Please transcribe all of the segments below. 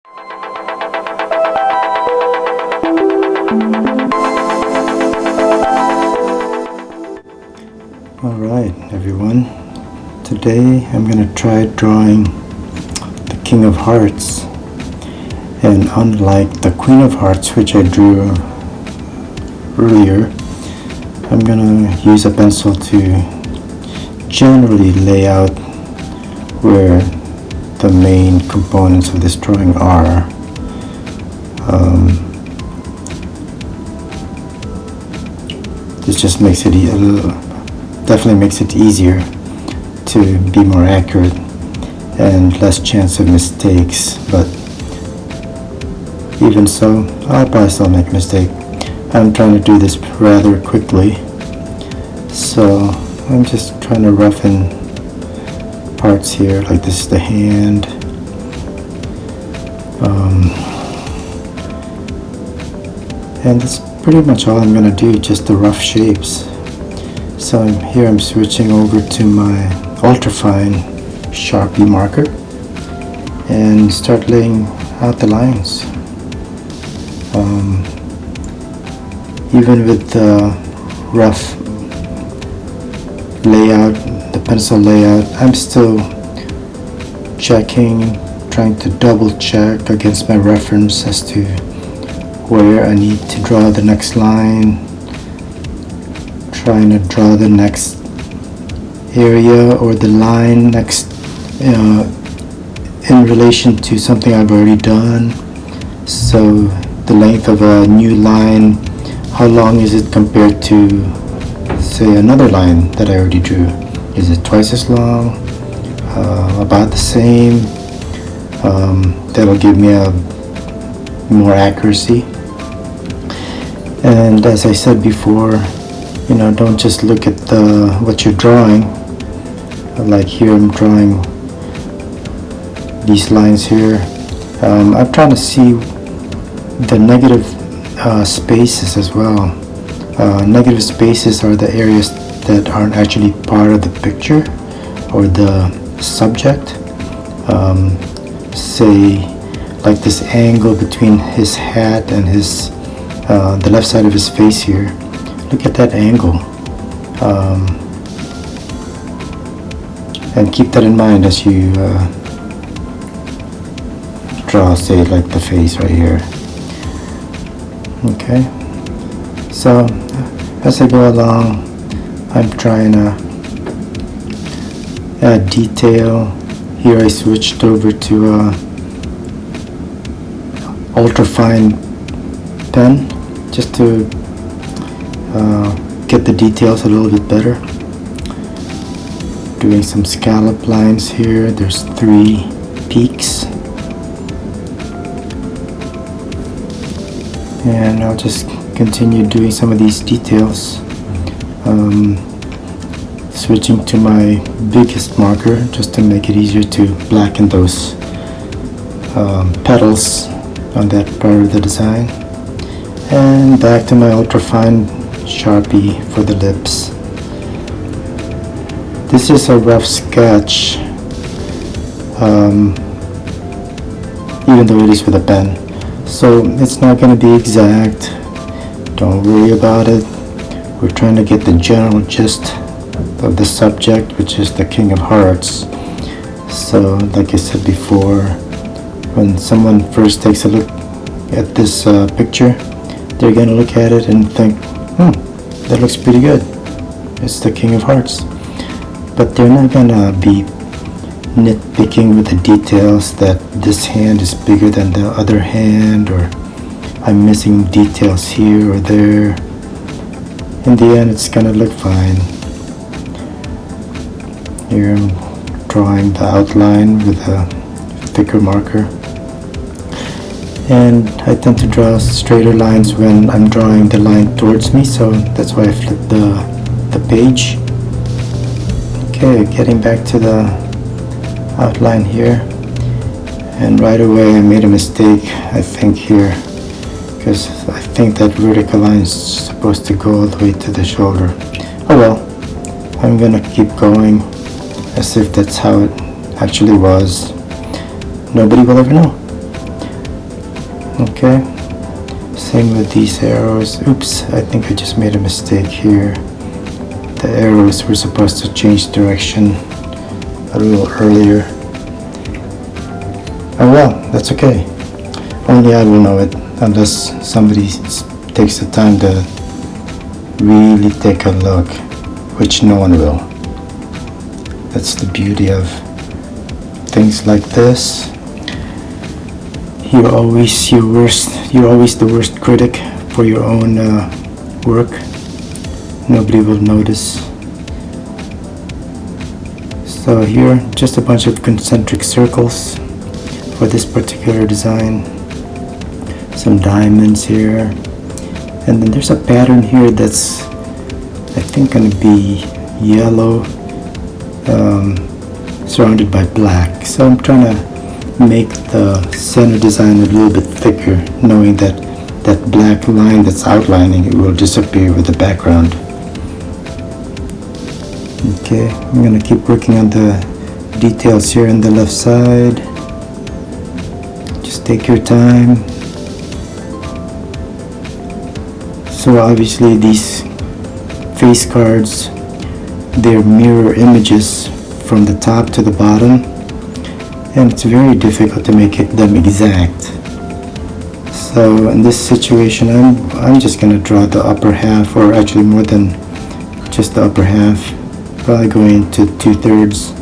Alright everyone, today I'm going to try drawing the King of Hearts, and unlike the Queen of Hearts which I drew earlier, I'm going to use a pencil to generally lay out where the main components of this drawing are. This just makes it definitely makes it easier to be more accurate and less chance of mistakes, but even so, I'll probably still make a mistake. I'm trying to do this rather quickly, so I'm just trying to roughen parts here, like this is the hand. And that's pretty much all I'm going to do, just the rough shapes. So here I'm switching over to my ultrafine Sharpie marker and start laying out the lines. Even with the rough layout, the pencil layout, I'm still checking, trying to double check against my reference as to where I need to draw the next line, trying to draw the next area or the line next in relation to something I've already done. So the length of a new line, how long is it compared to, say, another line that I already drew? Is it twice as long? About the same? That'll give me a more accuracy. And as I said before, don't just look at what you're drawing. Like here I'm drawing these lines here. I'm trying to see the negative spaces as well. Negative spaces are the areas that aren't actually part of the picture or the subject. Say like this angle between his hat and his the left side of his face here. Look at that angle, and keep that in mind as you draw, say, like the face right here. Okay, so as I go along, I'm trying to add detail. Here I switched over to ultrafine pen just to get the details a little bit better. Doing some scallop lines here. There's 3 peaks, and I'll just continue doing some of these details. Switching to my biggest marker just to make it easier to blacken those petals on that part of the design, and back to my ultrafine Sharpie for the lips. This is a rough sketch, even though it is with a pen, so it's not going to be exact. Don't worry about it. We're trying to get the general gist of the subject, which is the King of Hearts. So like I said before, when someone first takes a look at this picture, they're going to look at it and think, that looks pretty good. It's the King of Hearts. But they're not going to be nitpicking with the details that this hand is bigger than the other hand, or I'm missing details here or there. In the end, it's going to look fine. Here I'm drawing the outline with a thicker marker. And I tend to draw straighter lines when I'm drawing the line towards me, so that's why I flip the page. Okay, getting back to the outline here, and right away I made a mistake, I think, here, because I think that vertical line is supposed to go all the way to the shoulder. Oh well, I'm gonna keep going as if that's how it actually was. Nobody will ever know. Okay, same with these arrows. Oops, I think I just made a mistake here. The arrows were supposed to change direction a little earlier. Oh well, that's okay. Only I will know it, unless somebody takes the time to really take a look, which no one will. That's the beauty of things like this. You're always the worst critic for your own work. Nobody will notice. So here, just a bunch of concentric circles for this particular design. Some diamonds here. And then there's a pattern here that's, I think, going to be yellow, surrounded by black. So I'm trying to make the center design a little bit thicker, knowing that that black line that's outlining it will disappear with the background. Okay, I'm going to keep working on the details here on the left side. Just take your time. So obviously these face cards, they're mirror images from the top to the bottom, and it's very difficult to make them exact. So in this situation, I'm just going to draw the upper half, or actually more than just the upper half, probably going to 2/3.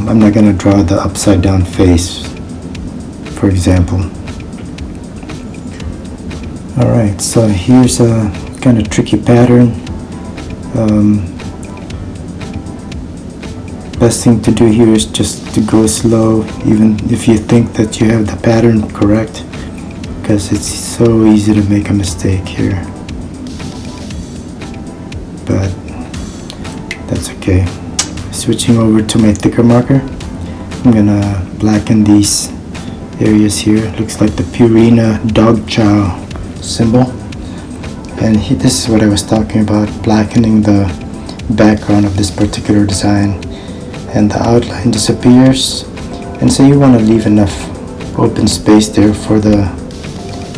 I'm not going to draw the upside down face, for example. Alright, so here's a kind of tricky pattern. Best thing to do here is just to go slow, even if you think that you have the pattern correct, because it's so easy to make a mistake here. But that's okay. Switching over to my thicker marker, I'm gonna blacken these areas here. Looks like the Purina dog chow symbol, and this is what I was talking about, blackening the background of this particular design, and the outline disappears. And so you want to leave enough open space there for the,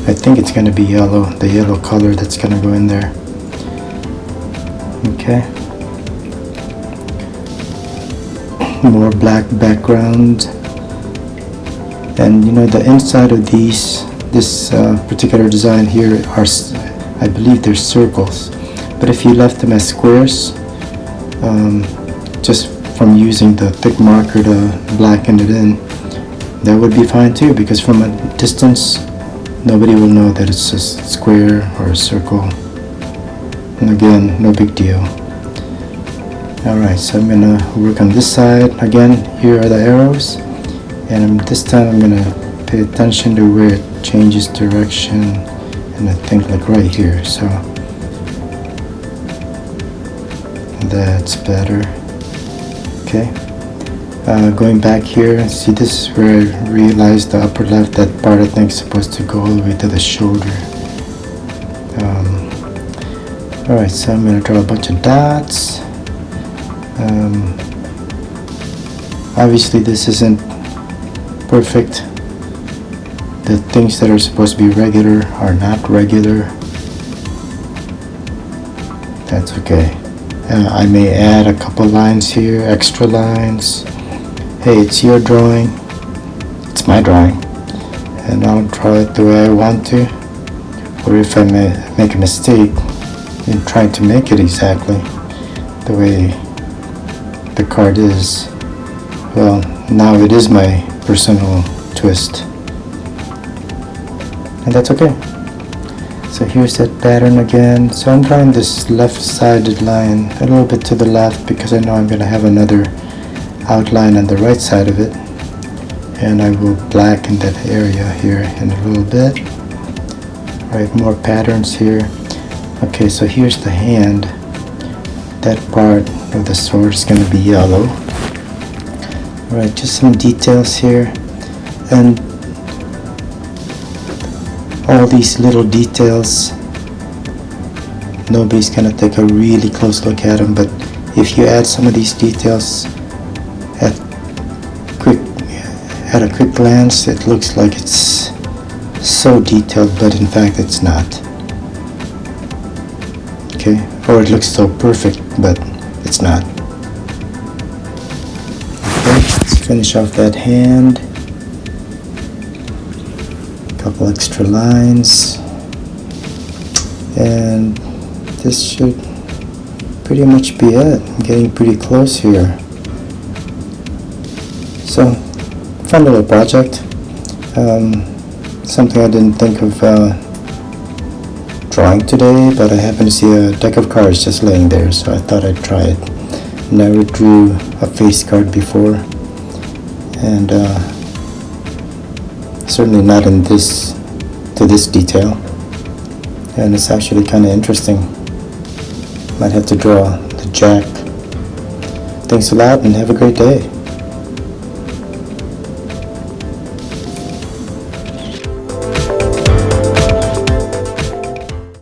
I think it's going to be yellow, the yellow color that's going to go in there. Okay, more black background. And you know, the inside of this particular design here are, I believe they're circles, but if you left them as squares, just from using the thick marker to blacken it in, that would be fine too, because from a distance nobody will know that it's a square or a circle, and again, no big deal. Alright, so I'm gonna work on this side. Again, here are the arrows, and this time I'm gonna pay attention to where it changes direction, and I think like right here. So that's better. Okay, going back here, see, this is where I realized the upper left, that part I think is supposed to go all the way to the shoulder. Alright, so I'm going to draw a bunch of dots. Obviously this isn't perfect. The things that are supposed to be regular are not regular. That's okay. I may add a couple lines here, extra lines. Hey, it's your drawing, it's my drawing, and I'll draw it the way I want to. Or if I make a mistake in trying to make it exactly the way the card is, well, now it is my personal twist, and that's okay. So here's that pattern again. So I'm drawing this left-sided line a little bit to the left, because I know I'm going to have another outline on the right side of it, and I will blacken that area here in a little bit. Right, more patterns here. Okay, so here's the hand. That part of the sword is going to be yellow. Alright, just some details here, and all these little details, nobody's gonna take a really close look at them, but if you add some of these details at a quick glance, it looks like it's so detailed, but in fact it's not. Okay, or it looks so perfect, but it's not. Okay, let's finish off that hand. Couple extra lines, and this should pretty much be it. I'm getting pretty close here. So, fun little project. Something I didn't think of drawing today, but I happened to see a deck of cards just laying there, so I thought I'd try it. Never drew a face card before, and certainly not in this to this detail, and it's actually kind of interesting. Might have to draw the Jack. Thanks a lot and have a great day.